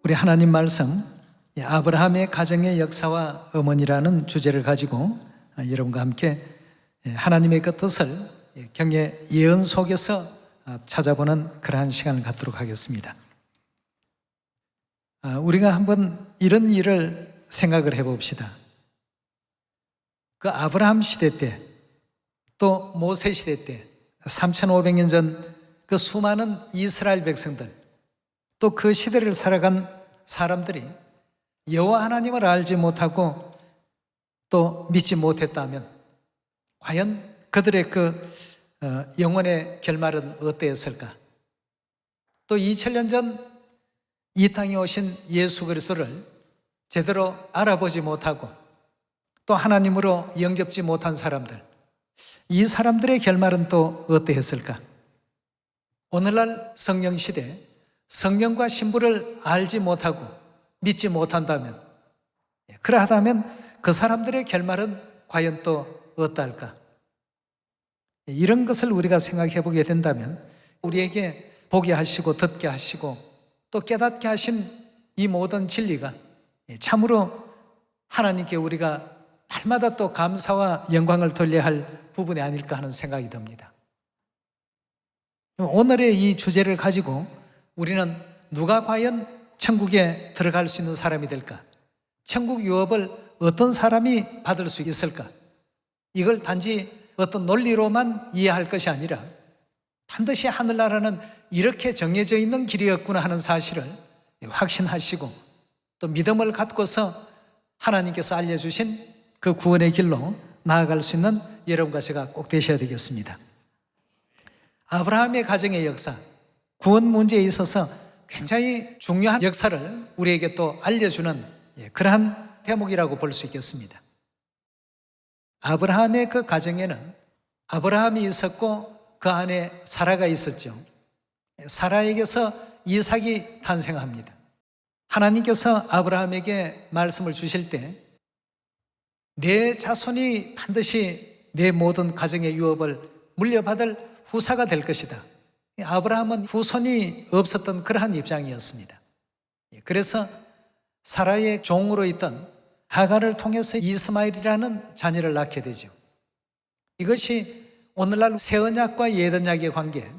우리 하나님 말씀, 아브라함의 가정의 역사와 어머니라는 주제를 가지고 여러분과 함께 하나님의 그 뜻을 경외 예언 속에서 찾아보는 그러한 시간을 갖도록 하겠습니다. 우리가 한번 이런 일을 생각을 해봅시다. 그 아브라함 시대 때, 또 모세 시대 때 3500년 전 그 수많은 이스라엘 백성들, 또 그 시대를 살아간 사람들이 여호와 하나님을 알지 못하고 또 믿지 못했다면 과연 그들의 그 영혼의 결말은 어떠했을까? 또 2000년 전 이 땅에 오신 예수 그리스도를 제대로 알아보지 못하고 또 하나님으로 영접지 못한 사람들, 이 사람들의 결말은 또 어떠했을까? 오늘날 성령 시대, 성령과 신부를 알지 못하고 믿지 못한다면, 그러하다면 그 사람들의 결말은 과연 또 어떠할까? 이런 것을 우리가 생각해 보게 된다면 우리에게 보게 하시고 듣게 하시고 또 깨닫게 하신 이 모든 진리가 참으로 하나님께 우리가 날마다 또 감사와 영광을 돌려야 할 부분이 아닐까 하는 생각이 듭니다. 오늘의 이 주제를 가지고 우리는 누가 과연 천국에 들어갈 수 있는 사람이 될까? 천국 유업을 어떤 사람이 받을 수 있을까? 이걸 단지 어떤 논리로만 이해할 것이 아니라 반드시 하늘나라는 이렇게 정해져 있는 길이었구나 하는 사실을 확신하시고 또 믿음을 갖고서 하나님께서 알려주신 그 구원의 길로 나아갈 수 있는 여러분과 제가 꼭 되셔야 되겠습니다. 아브라함의 가정의 역사, 구원 문제에 있어서 굉장히 중요한 역사를 우리에게 또 알려주는 그러한 대목이라고 볼 수 있겠습니다. 아브라함의 그 가정에는 아브라함이 있었고 그 안에 사라가 있었죠. 사라에게서 이삭이 탄생합니다. 하나님께서 아브라함에게 말씀을 주실 때 내 자손이 반드시 내 모든 가정의 유업을 물려받을 후사가 될 것이다. 아브라함은 후손이 없었던 그러한 입장이었습니다. 그래서 사라의 종으로 있던 하갈을 통해서 이스마엘이라는 자녀를 낳게 되죠. 이것이 오늘날 새언약과 옛언약의 관계,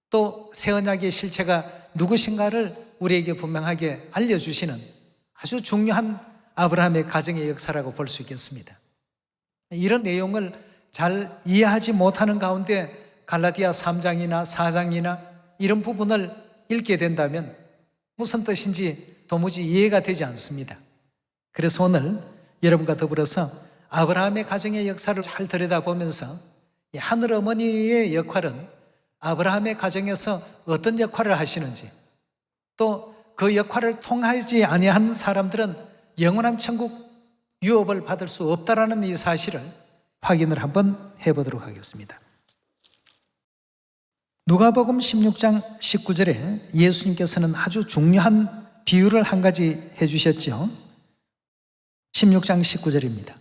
또 새언약의 실체가 누구신가를 우리에게 분명하게 알려주시는 아주 중요한 아브라함의 가정의 역사라고 볼 수 있겠습니다. 이런 내용을 잘 이해하지 못하는 가운데 갈라디아 3장이나 4장이나 이런 부분을 읽게 된다면 무슨 뜻인지 도무지 이해가 되지 않습니다. 그래서 오늘 여러분과 더불어서 아브라함의 가정의 역사를 잘 들여다보면서 하늘 어머니의 역할은 아브라함의 가정에서 어떤 역할을 하시는지, 또 그 역할을 통하지 아니한 사람들은 영원한 천국 유업을 받을 수 없다라는 이 사실을 확인을 한번 해보도록 하겠습니다. 누가복음 16장 19절에 예수님께서는 아주 중요한 비유를 한 가지 해주셨죠. 16장 19절입니다.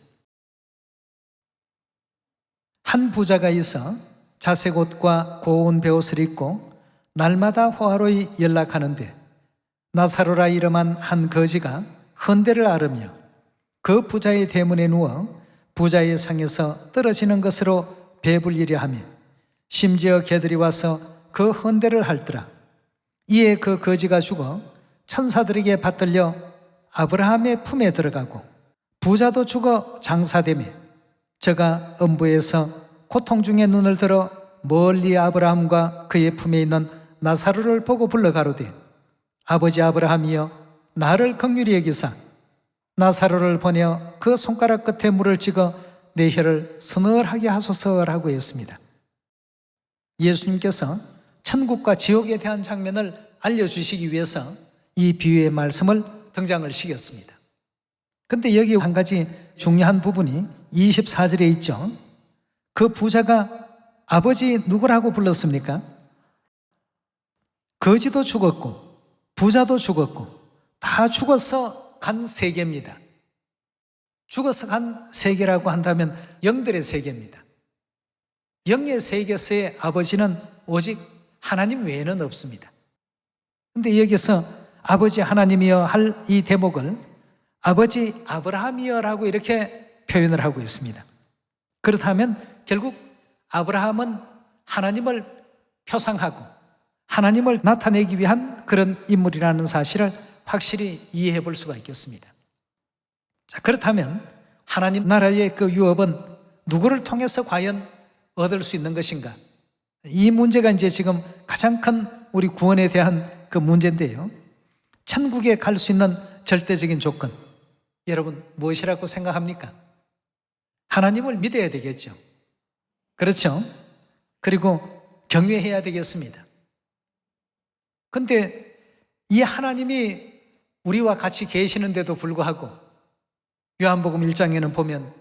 한 부자가 있어 자색 옷과 고운 베옷을 입고 날마다 호화로이 연락하는데 나사로라 이름한 한 거지가 헌대를 앓으며 그 부자의 대문에 누워 부자의 상에서 떨어지는 것으로 배불리려 하며 심지어 개들이 와서 그 헌대를 핥더라. 이에 그 거지가 죽어 천사들에게 받들려 아브라함의 품에 들어가고 부자도 죽어 장사되며 저가 음부에서 고통 중에 눈을 들어 멀리 아브라함과 그의 품에 있는 나사로를 보고 불러 가로되 아버지 아브라함이여 나를 긍휼히 여기사 나사로를 보내어 그 손가락 끝에 물을 찍어 내 혀를 서늘하게 하소서라고 했습니다. 예수님께서 천국과 지옥에 대한 장면을 알려주시기 위해서 이 비유의 말씀을 등장을 시켰습니다. 근데 여기 한 가지 중요한 부분이 24절에 있죠. 그 부자가 아버지 누구라고 불렀습니까? 거지도 죽었고 부자도 죽었고 다 죽어서 간 세계입니다. 죽어서 간 세계라고 한다면 영들의 세계입니다. 영의 세계에서의 아버지는 오직 하나님 외에는 없습니다. 그런데 여기서 아버지 하나님이여 할 이 대목을 아버지 아브라함이여라고 이렇게 표현을 하고 있습니다. 그렇다면 결국 아브라함은 하나님을 표상하고 하나님을 나타내기 위한 그런 인물이라는 사실을 확실히 이해해 볼 수가 있겠습니다. 자, 그렇다면 하나님 나라의 그 유업은 누구를 통해서 과연 얻을 수 있는 것인가? 이 문제가 이제 지금 가장 큰 우리 구원에 대한 그 문제인데요. 천국에 갈 수 있는 절대적인 조건, 여러분 무엇이라고 생각합니까? 하나님을 믿어야 되겠죠. 그렇죠? 그리고 경외해야 되겠습니다. 근데 이 하나님이 우리와 같이 계시는데도 불구하고 요한복음 1장에는 보면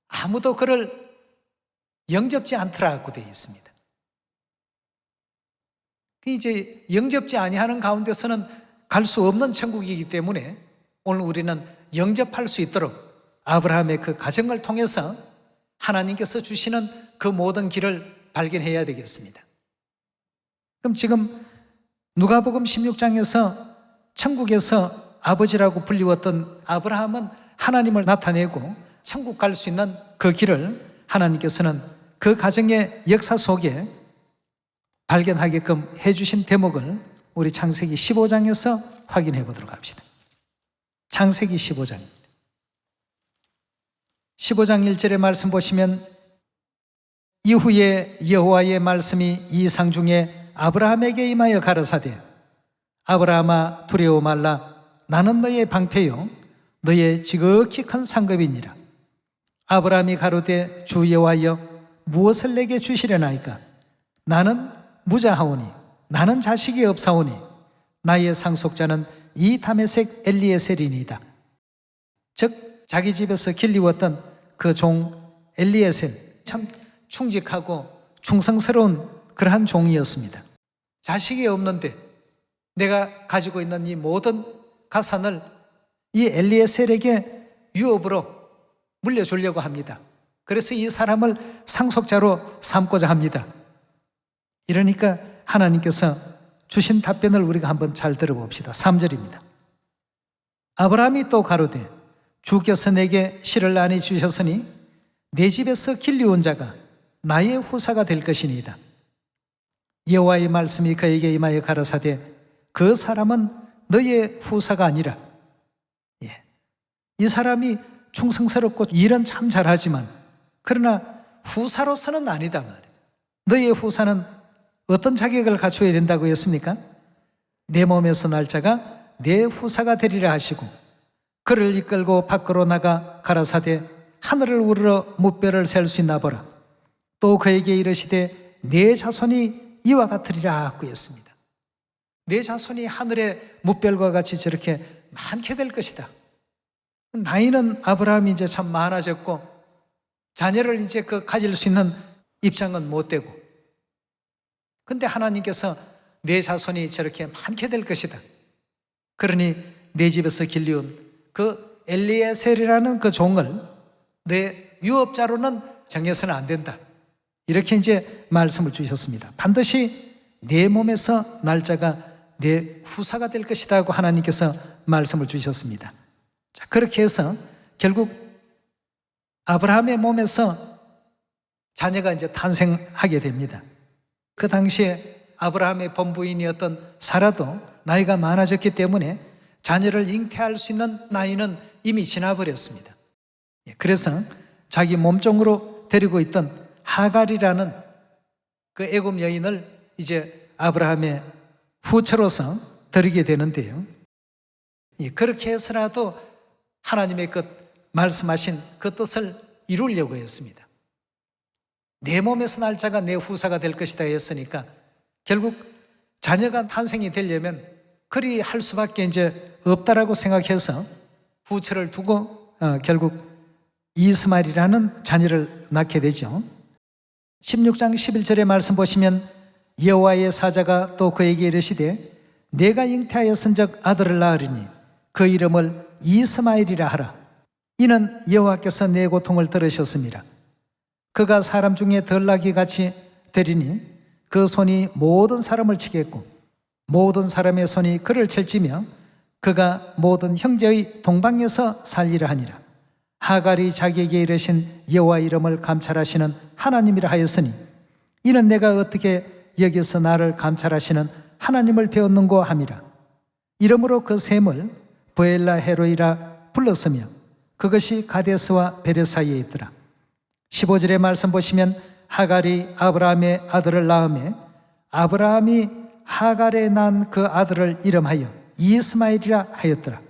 아무도 그를 영접지 않더라고 되어 있습니다. 이제 영접지 아니하는 가운데서는 갈 수 없는 천국이기 때문에 오늘 우리는 영접할 수 있도록 아브라함의 그 가정을 통해서 하나님께서 주시는 그 모든 길을 발견해야 되겠습니다. 그럼 지금 누가복음 16장에서 천국에서 아버지라고 불리웠던 아브라함은 하나님을 나타내고 천국 갈 수 있는 그 길을 하나님께서는 그 가정의 역사 속에 발견하게끔 해주신 대목을 우리 창세기 15장에서 확인해 보도록 합시다. 창세기 15장입니다. 15장 1절의 말씀 보시면 이후에 여호와의 말씀이 이상 중에 아브라함에게 임하여 가라사대 아브라함아 두려워 말라 나는 너의 방패요 너의 지극히 큰 상급이니라. 아브라함이 가로되 주 여호와여 무엇을 내게 주시려나이까? 나는 무자하오니 나는 자식이 없사오니 나의 상속자는 이 다메섹 엘리에셀이니이다. 즉 자기 집에서 길리웠던 그 종 엘리에셀, 참 충직하고 충성스러운 그러한 종이었습니다. 자식이 없는데 내가 가지고 있는 이 모든 가산을 이 엘리에셀에게 유업으로 물려주려고 합니다. 그래서 이 사람을 상속자로 삼고자 합니다. 이러니까 하나님께서 주신 답변을 우리가 한번 잘 들어봅시다. 3절입니다. 아브라함이 또 가로되 주께서 내게 실을 많이 주셨으니 내 집에서 길리온 자가 나의 후사가 될 것이니이다. 여호와의 말씀이 그에게 임하여 가라사대 그 사람은 너의 후사가 아니라, 이 사람이 충성스럽고 일은 참 잘하지만 그러나 후사로서는 아니다 말이죠. 너의 후사는 어떤 자격을 갖추어야 된다고 했습니까? 내 몸에서 날 자가 내 후사가 되리라 하시고 그를 이끌고 밖으로 나가 가라사대 하늘을 우러러 무뼈를 셀 수 있나 보라. 또 그에게 이르시되 내 자손이 이와 같으리라 하고 했습니다. 내 자손이 하늘의 무별과 같이 저렇게 많게 될 것이다. 나이는 아브라함이 이제 참 많아졌고 자녀를 이제 가질 수 있는 입장은 못 되고, 근데 하나님께서 내 자손이 저렇게 많게 될 것이다. 그러니 내 집에서 길리온 그 엘리에셀이라는 그 종을 내 유업자로는 정해서는 안 된다. 이렇게 이제 말씀을 주셨습니다. 반드시 내 몸에서 날 자가 내 후사가 될 것이다 하고 하나님께서 말씀을 주셨습니다. 자, 그렇게 해서 결국 아브라함의 몸에서 자녀가 이제 탄생하게 됩니다. 그 당시에 아브라함의 본부인이었던 사라도 나이가 많아졌기 때문에 자녀를 잉태할 수 있는 나이는 이미 지나버렸습니다. 그래서 자기 몸종으로 데리고 있던 하갈이라는 그 애굽 여인을 이제 아브라함의 후처로서 드리게 되는데요. 그렇게 해서라도 하나님의 말씀하신 그 뜻을 이루려고 했습니다. 내 몸에서 날 자가 내 후사가 될 것이다 했으니까 결국 자녀가 탄생이 되려면 그리 할 수밖에 이제 없다라고 생각해서 후처를 두고 결국 이스마엘이라는 자녀를 낳게 되죠. 16장 11절의 말씀 보시면 여호와의 사자가 또 그에게 이르시되 내가 잉태하였은즉 아들을 낳으리니 그 이름을 이스마엘이라 하라. 이는 여호와께서 내 고통을 들으셨습니다. 그가 사람 중에 덜 나기 같이 되리니 그 손이 모든 사람을 치겠고 모든 사람의 손이 그를 칠지며 그가 모든 형제의 동방에서 살리라 하니라. 하갈이 자기에게 이르신 여호와 이름을 감찰하시는 하나님이라 하였으니 이는 내가 어떻게 여기서 나를 감찰하시는 하나님을 배웠는고 함이라. 이러므로 그 샘을 브엘라 헤로이라 불렀으며 그것이 가데스와 베레 사이에 있더라. 15절의 말씀 보시면 하갈이 아브라함의 아들을 낳음에 아브라함이 하갈에 난 그 아들을 이름하여 이스마엘이라 하였더라.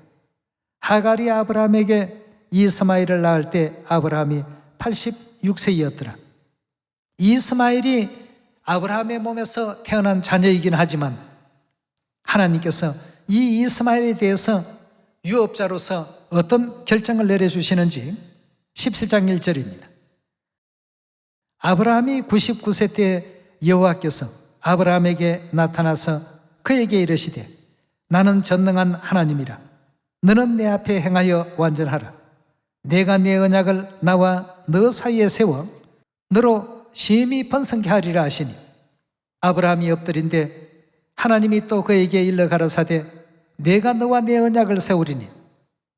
하갈이 아브라함에게 이스마엘을 낳을 때 아브라함이 86세였더라. 이스마엘이 아브라함의 몸에서 태어난 자녀이긴 하지만 하나님께서 이 이스마엘에 대해서 유업자로서 어떤 결정을 내려주시는지 17장 1절입니다. 아브라함이 99세 때 여호와께서 아브라함에게 나타나서 그에게 이르시되 나는 전능한 하나님이라. 너는 내 앞에 행하여 완전하라. 내가 내 언약을 나와 너 사이에 세워 너로 심히 번성케 하리라 하시니 아브라함이 엎드린데 하나님이 또 그에게 일러 가라사대 내가 너와 내 언약을 세우리니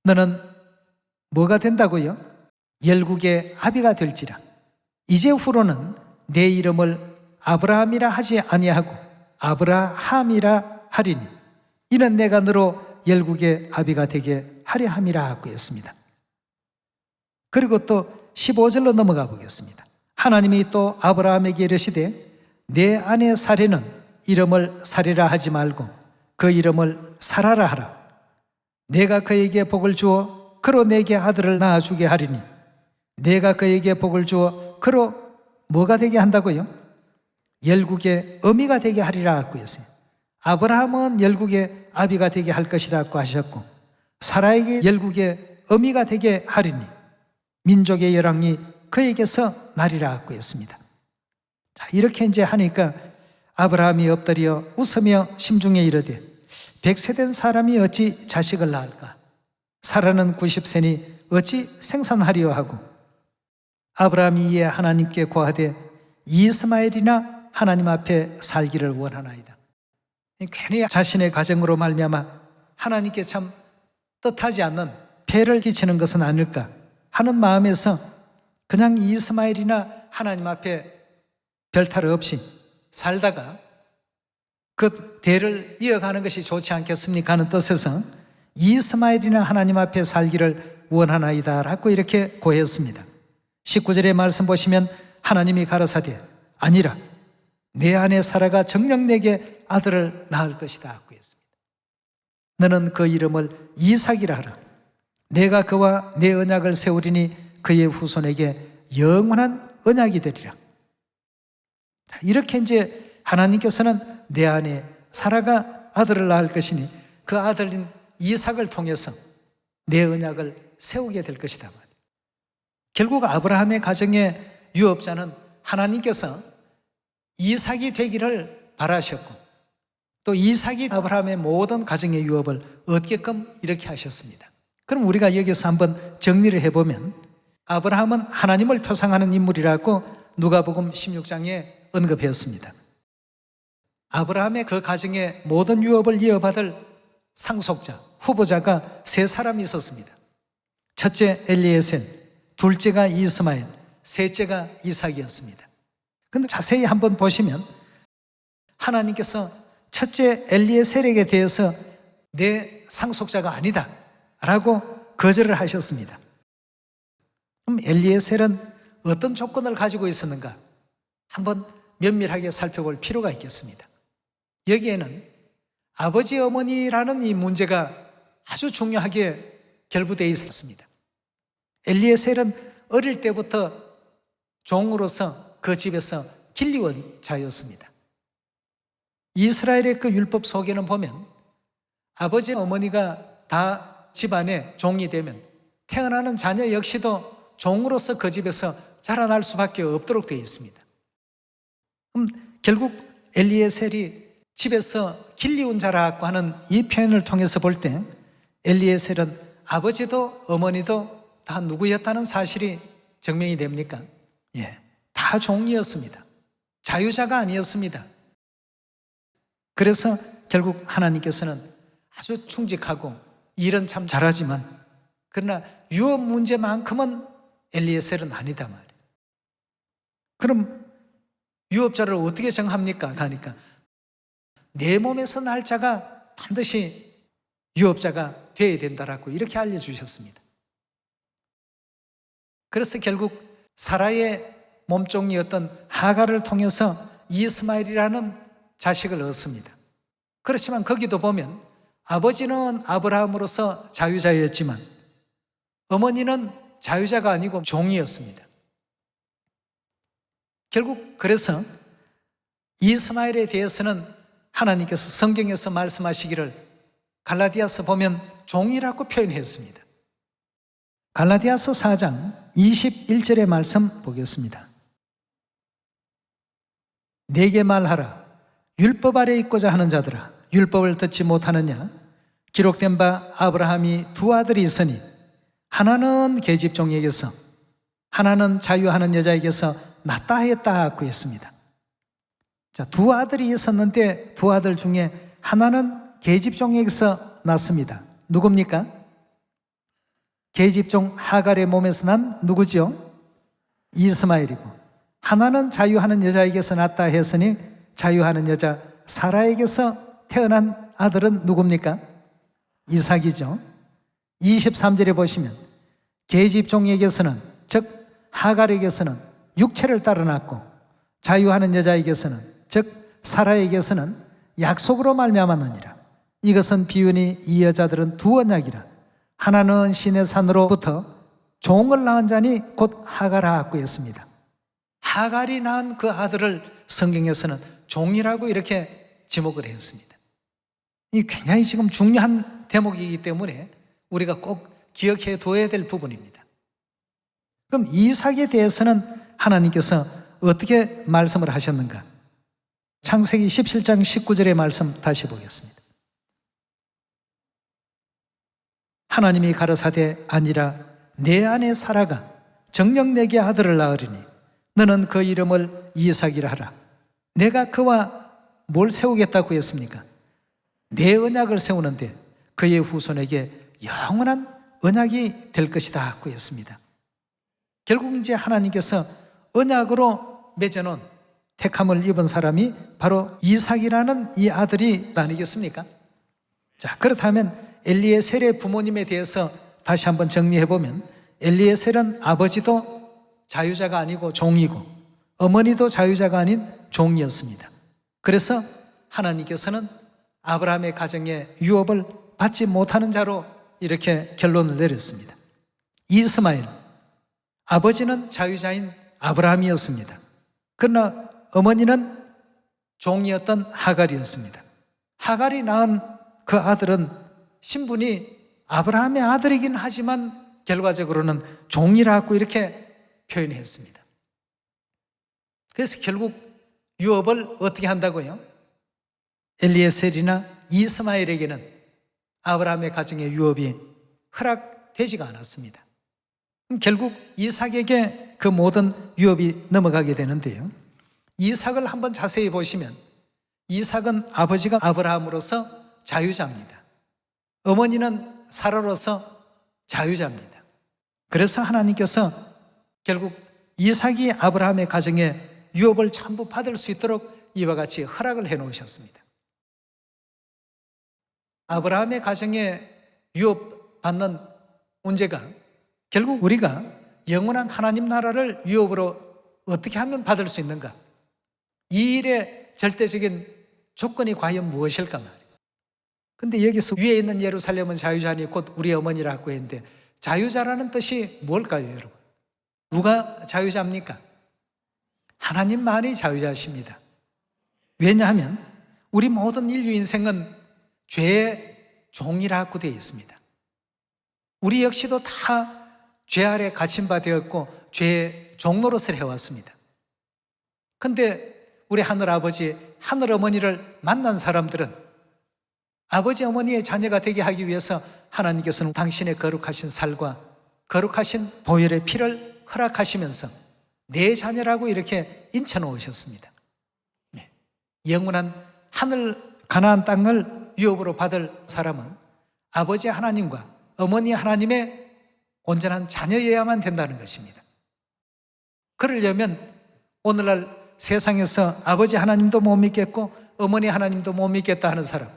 너는 뭐가 된다고요? 열국의 아비가 될지라. 이제 후로는 내 이름을 아브라함이라 하지 아니하고 아브라함이라 하리니 이는 내가 너로 열국의 아비가 되게 하려 함이라 하고 했습니다. 그리고 또 15절로 넘어가 보겠습니다. 하나님이 또 아브라함에게 이르시되 내 아내 사레는 이름을 사레라 하지 말고 그 이름을 사라라 하라. 내가 그에게 복을 주어 그로 내게 아들을 낳아주게 하리니 내가 그에게 복을 주어 그로 뭐가 되게 한다고요? 열국의 어미가 되게 하리라 하고 했어요. 아브라함은 열국의 아비가 되게 할 것이라고 하셨고 사라에게 열국의 어미가 되게 하리니 민족의 열왕이 그에게서 나리라 하고 했습니다. 자, 이렇게 이제 하니까 아브라함이 엎드려 웃으며 심중에 이르되 100세 된 사람이 어찌 자식을 낳을까? 사라는 90세니 어찌 생산하리요 하고 아브라함이 이에 하나님께 고하되 이스마엘이나 하나님 앞에 살기를 원하나이다. 괜히 자신의 가정으로 말미암아 하나님께 참 뜻하지 않는 폐를 끼치는 것은 아닐까 하는 마음에서 그냥 이스마엘이나 하나님 앞에 별탈 없이 살다가 그 대를 이어가는 것이 좋지 않겠습니까 하는 뜻에서 이스마엘이나 하나님 앞에 살기를 원하나이다 라고 이렇게 고했습니다. 19절의 말씀 보시면 하나님이 가라사대 아니라 내 아내 사라가 정녕 내게 아들을 낳을 것이다 하고 했습니다. 너는 그 이름을 이삭이라 하라. 내가 그와 내 언약을 세우리니 그의 후손에게 영원한 언약이 되리라. 이렇게 이제 하나님께서는 내 아내 사라가 아들을 낳을 것이니 그 아들인 이삭을 통해서 내 언약을 세우게 될 것이다. 결국 아브라함의 가정의 유업자는 하나님께서 이삭이 되기를 바라셨고 또 이삭이 아브라함의 모든 가정의 유업을 얻게끔 이렇게 하셨습니다. 그럼 우리가 여기서 한번 정리를 해보면 아브라함은 하나님을 표상하는 인물이라고 누가복음 16장에 언급했습니다. 아브라함의 그 가정의 모든 유업을 이어받을 상속자, 후보자가 세 사람이 있었습니다. 첫째 엘리에셀, 둘째가 이스마엘, 셋째가 이삭이었습니다. 그런데 자세히 한번 보시면 하나님께서 첫째 엘리에셀에게 대해서 내 상속자가 아니다 라고 거절을 하셨습니다. 그럼 엘리에셀은 어떤 조건을 가지고 있었는가? 한번 면밀하게 살펴볼 필요가 있겠습니다. 여기에는 아버지 어머니라는 이 문제가 아주 중요하게 결부되어 있었습니다. 엘리에셀은 어릴 때부터 종으로서 그 집에서 길리온 자였습니다. 이스라엘의 그 율법 속에는 보면 아버지 어머니가 다 집안의 종이 되면 태어나는 자녀 역시도 종으로서 그 집에서 자라날 수밖에 없도록 되어 있습니다. 그럼 결국 엘리에셀이 집에서 길리온 자라고 하는 이 표현을 통해서 볼 때 엘리에셀은 아버지도 어머니도 다 누구였다는 사실이 증명이 됩니까? 예, 다 종이었습니다. 자유자가 아니었습니다. 그래서 결국 하나님께서는 아주 충직하고 일은 참 잘하지만 그러나 유업 문제만큼은 엘리에셀은 아니다 말이에요. 그럼 유업자를 어떻게 정합니까? 하니까 내 몸에서 날 자가 반드시 유업자가 되어야 된다라고 이렇게 알려주셨습니다. 그래서 결국 사라의 몸종이었던 하갈을 통해서 이스마엘이라는 자식을 얻습니다. 그렇지만 거기도 보면 아버지는 아브라함으로서 자유자였지만 어머니는 자유자가 아니고 종이었습니다. 결국 그래서 이스마엘에 대해서는 하나님께서 성경에서 말씀하시기를 갈라디아서 보면 종이라고 표현했습니다. 갈라디아서 4장 21절의 말씀 보겠습니다. 내게 말하라. 율법 아래 있고자 하는 자들아, 율법을 듣지 못하느냐? 기록된 바 아브라함이 두 아들이 있으니 하나는 계집종에게서 하나는 자유하는 여자에게서 낳다 했다고 했습니다. 자, 두 아들이 있었는데 두 아들 중에 하나는 계집종에게서 낳습니다. 누굽니까? 계집종 하갈의 몸에서 난 누구지요? 이스마엘이고, 하나는 자유하는 여자에게서 낳다 했으니 자유하는 여자 사라에게서 태어난 아들은 누굽니까? 이삭이죠. 23절에 보시면 계집종에게서는, 즉 하갈에게서는 육체를 따라 낳고 자유하는 여자에게서는, 즉 사라에게서는 약속으로 말미암았느니라. 이것은 비유니 이 여자들은 두 언약이라. 하나는 시내 산으로부터 종을 낳은 자니 곧 하갈하고 했습니다. 하갈이 낳은 그 아들을 성경에서는 종이라고 이렇게 지목을 했습니다. 이 굉장히 지금 중요한 대목이기 때문에 우리가 꼭 기억해 둬야 될 부분입니다. 그럼 이삭에 대해서는 하나님께서 어떻게 말씀을 하셨는가? 창세기 17장 19절의 말씀 다시 보겠습니다. 하나님이 가라사대 아니라 내 아내 사라가 정녕 내게 아들을 낳으리니 너는 그 이름을 이삭이라 하라. 내가 그와 뭘 세우겠다고 했습니까? 내 언약을 세우는데 그의 후손에게 영원한 언약이 될 것이다 하고 했습니다. 결국 이제 하나님께서 언약으로 맺어놓은 택함을 입은 사람이 바로 이삭이라는 이 아들이 아니겠습니까? 자, 그렇다면 엘리에셀의 부모님에 대해서 다시 한번 정리해보면 엘리에셀은 아버지도 자유자가 아니고 종이고 어머니도 자유자가 아닌 종이었습니다. 그래서 하나님께서는 아브라함의 가정에 유업을 받지 못하는 자로 이렇게 결론을 내렸습니다. 이스마엘, 아버지는 자유자인 아브라함이었습니다. 그러나 어머니는 종이었던 하갈이었습니다. 하갈이 낳은 그 아들은 신분이 아브라함의 아들이긴 하지만 결과적으로는 종이라고 이렇게 표현했습니다. 그래서 결국 유업을 어떻게 한다고요? 엘리에셀이나 이스마엘에게는 아브라함의 가정의 유업이 허락되지가 않았습니다. 그럼 결국 이삭에게 그 모든 유업이 넘어가게 되는데요. 이삭을 한번 자세히 보시면 이삭은 아버지가 아브라함으로서 자유자입니다. 어머니는 사라로서 자유자입니다. 그래서 하나님께서 결국 이삭이 아브라함의 가정에 유업을 전부 받을 수 있도록 이와 같이 허락을 해 놓으셨습니다. 아브라함의 가정에 유업 받는 문제가 결국 우리가 영원한 하나님 나라를 유업으로 어떻게 하면 받을 수 있는가? 이 일의 절대적인 조건이 과연 무엇일까 말이에요. 근데 여기서 위에 있는 예루살렘은 자유자니 곧 우리 어머니라고 했는데 자유자라는 뜻이 뭘까요, 여러분? 누가 자유자입니까? 하나님만이 자유자십니다. 왜냐하면 우리 모든 인류 인생은 죄의 종이라고 되어 있습니다. 우리 역시도 다 죄 아래 갇힌 바 되었고 죄의 종노릇을 해왔습니다. 근데 우리 하늘아버지, 하늘어머니를 만난 사람들은 아버지 어머니의 자녀가 되게 하기 위해서 하나님께서는 당신의 거룩하신 살과 거룩하신 보혈의 피를 허락하시면서 내 자녀라고 이렇게 인쳐 놓으셨습니다. 영원한 하늘 가나안 땅을 유업으로 받을 사람은 아버지 하나님과 어머니 하나님의 온전한 자녀여야만 된다는 것입니다. 그러려면 오늘날 세상에서 아버지 하나님도 못 믿겠고 어머니 하나님도 못 믿겠다 하는 사람,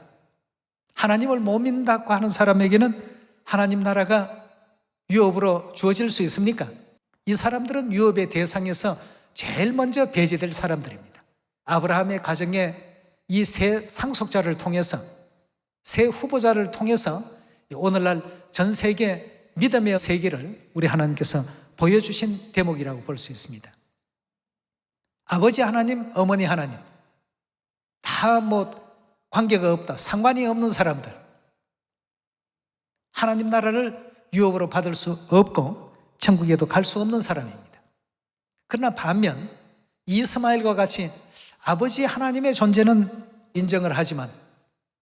하나님을 못 믿는다고 하는 사람에게는 하나님 나라가 유업으로 주어질 수 있습니까? 이 사람들은 유업의 대상에서 제일 먼저 배제될 사람들입니다. 아브라함의 가정에 이 세 상속자를 통해서, 세 후보자를 통해서 오늘날 전 세계 믿음의 세계를 우리 하나님께서 보여주신 대목이라고 볼 수 있습니다. 아버지 하나님, 어머니 하나님 다 관계가 없다, 상관이 없는 사람들, 하나님 나라를 유업으로 받을 수 없고 천국에도 갈 수 없는 사람입니다. 그러나 반면 이스마엘과 같이 아버지 하나님의 존재는 인정을 하지만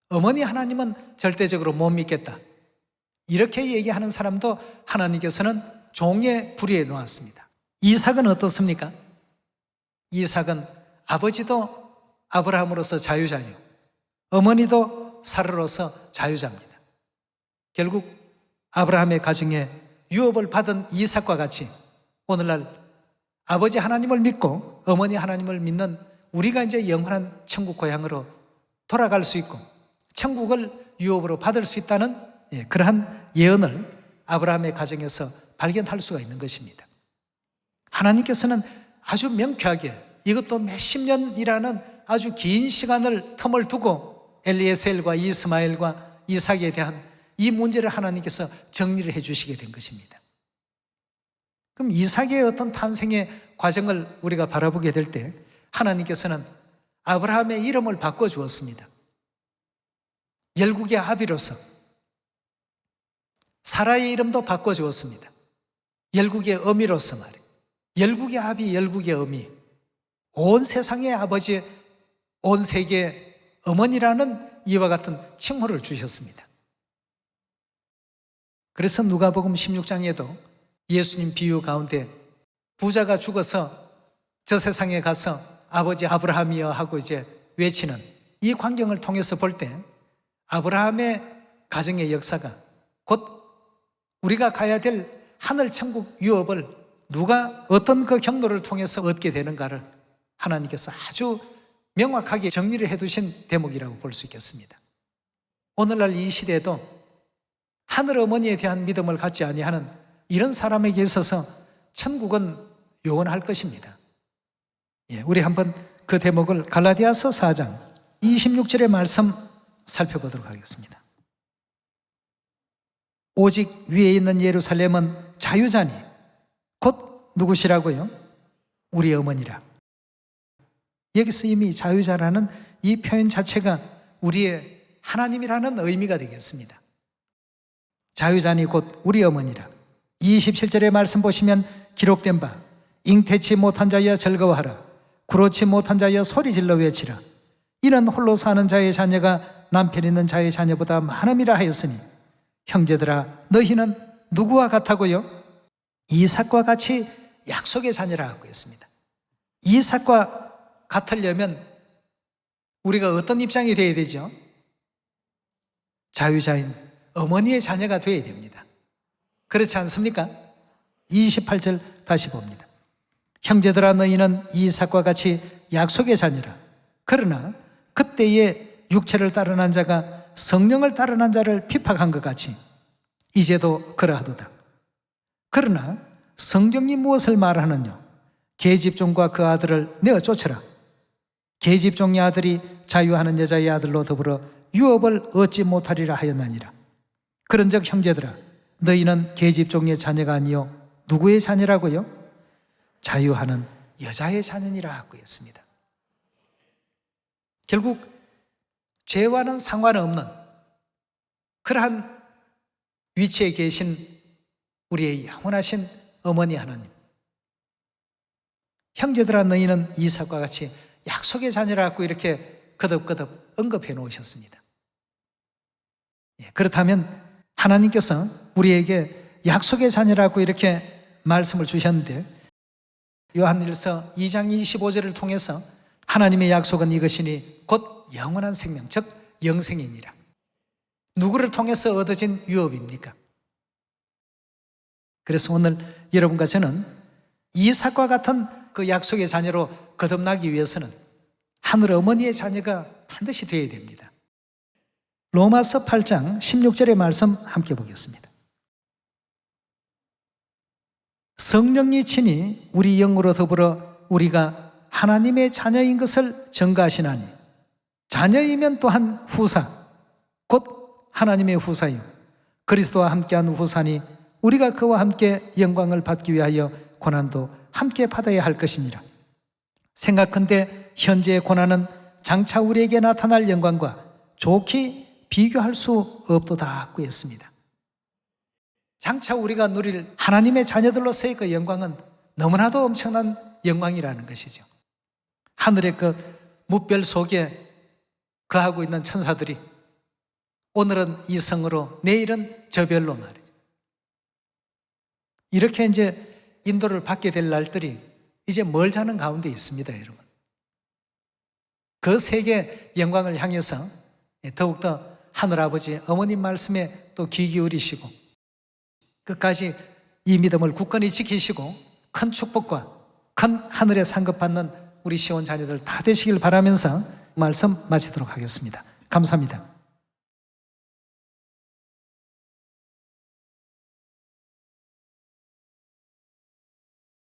어머니 하나님은 절대적으로 못 믿겠다, 이렇게 얘기하는 사람도 하나님께서는 종의 부리에 놓았습니다. 이삭은 어떻습니까? 이삭은 아버지도 아브라함으로서 자유자요, 어머니도 사라로서 자유자입니다. 결국 아브라함의 가정에 유업을 받은 이삭과 같이 오늘날 아버지 하나님을 믿고 어머니 하나님을 믿는 우리가 이제 영원한 천국 고향으로 돌아갈 수 있고 천국을 유업으로 받을 수 있다는 그러한 예언을 아브라함의 가정에서 발견할 수가 있는 것입니다. 하나님께서는 아주 명쾌하게 이것도 몇십 년이라는 아주 긴 시간을 텀을 두고 엘리에셀과 이스마엘과 이삭에 대한 이 문제를 하나님께서 정리를 해 주시게 된 것입니다. 그럼 이삭의 어떤 탄생의 과정을 우리가 바라보게 될 때 하나님께서는 아브라함의 이름을 바꿔 주었습니다. 열국의 아비로서 사라의 이름도 바꿔 주었습니다. 열국의 어미로서 말이에요. 열국의 아비, 열국의 어미, 온 세상의 아버지, 온 세계의 어머니라는 이와 같은 칭호를 주셨습니다. 그래서 누가복음 16장에도 예수님 비유 가운데 부자가 죽어서 저 세상에 가서 아버지 아브라함이여 하고 이제 외치는 이 광경을 통해서 볼 때 아브라함의 가정의 역사가 곧 우리가 가야 될 하늘 천국 유업을 누가 어떤 그 경로를 통해서 얻게 되는가를 하나님께서 아주 명확하게 정리를 해두신 대목이라고 볼 수 있겠습니다. 오늘날 이 시대에도 하늘 어머니에 대한 믿음을 갖지 아니하는 이런 사람에게 있어서 천국은 요원할 것입니다. 우리 한번 그 대목을 갈라디아서 4장 26절의 말씀 살펴보도록 하겠습니다. 오직 위에 있는 예루살렘은 자유자니 곧 누구시라고요? 우리 어머니라. 여기서 이미 자유자라는 이 표현 자체가 우리의 하나님이라는 의미가 되겠습니다. 자유자니 곧 우리 어머니라. 27절의 말씀 보시면 기록된 바 잉태치 못한 자여 즐거워하라, 구로치 못한 자여 소리질러 외치라. 이는 홀로 사는 자의 자녀가 남편 있는 자의 자녀보다 많음이라 하였으니 형제들아 너희는 누구와 같다고요? 이삭과 같이 약속의 자녀라 하고 있습니다. 이삭과 같으려면 우리가 어떤 입장이 되어야 되죠? 자유자인 어머니의 자녀가 되어야 됩니다. 그렇지 않습니까? 28절 다시 봅니다. 형제들아 너희는 이삭과 같이 약속의 자녀라. 그러나 그때의 육체를 따르는 자가 성령을 따르는 자를 핍박한 것 같이 이제도 그러하도다. 그러나 성경이 무엇을 말하느냐? 계집종과 그 아들을 내어 쫓으라. 계집종의 아들이 자유하는 여자의 아들로 더불어 유업을 얻지 못하리라 하였나니라. 그런즉 형제들아 너희는 계집종의 자녀가 아니요 누구의 자녀라고요? 자유하는 여자의 자녀니라 하고 있습니다. 결국 죄와는 상관없는 그러한 위치에 계신 우리의 영원하신 어머니 하나님, 형제들아 너희는 이삭과 같이 약속의 자녀라고 이렇게 거듭거듭 언급해 놓으셨습니다. 그렇다면 하나님께서 우리에게 약속의 자녀라고 이렇게 말씀을 주셨는데 요한일서 2장 25절을 통해서 하나님의 약속은 이것이니 곧 영원한 생명, 즉 영생이니라. 누구를 통해서 얻어진 유업입니까? 그래서 오늘 여러분과 저는 이삭과 같은 그 약속의 자녀로 거듭나기 위해서는 하늘 어머니의 자녀가 반드시 되어야 됩니다. 로마서 8장 16절의 말씀 함께 보겠습니다. 성령이 친히 우리 영으로 더불어 우리가 하나님의 자녀인 것을 증거하시나니 자녀이면 또한 후사 곧 하나님의 후사요 그리스도와 함께한 후사니 우리가 그와 함께 영광을 받기 위하여 고난도 함께 받아야 할 것이니라. 생각컨대 현재의 고난은 장차 우리에게 나타날 영광과 좋게 비교할 수 없도다 구했습니다. 장차 우리가 누릴 하나님의 자녀들로서의 그 영광은 너무나도 엄청난 영광이라는 것이죠. 하늘의 그 무별 속에 거하고 있는 천사들이 오늘은 이 성으로 내일은 저 별로 말이죠. 이렇게 이제 인도를 받게 될 날들이 이제 멀지 않은 가운데 있습니다, 여러분. 그 세계 영광을 향해서 더욱더 하늘아버지 어머님 말씀에 또 귀 기울이시고 끝까지 이 믿음을 굳건히 지키시고 큰 축복과 큰 하늘에 상급받는 우리 시온 자녀들 다 되시길 바라면서 말씀 마치도록 하겠습니다. 감사합니다.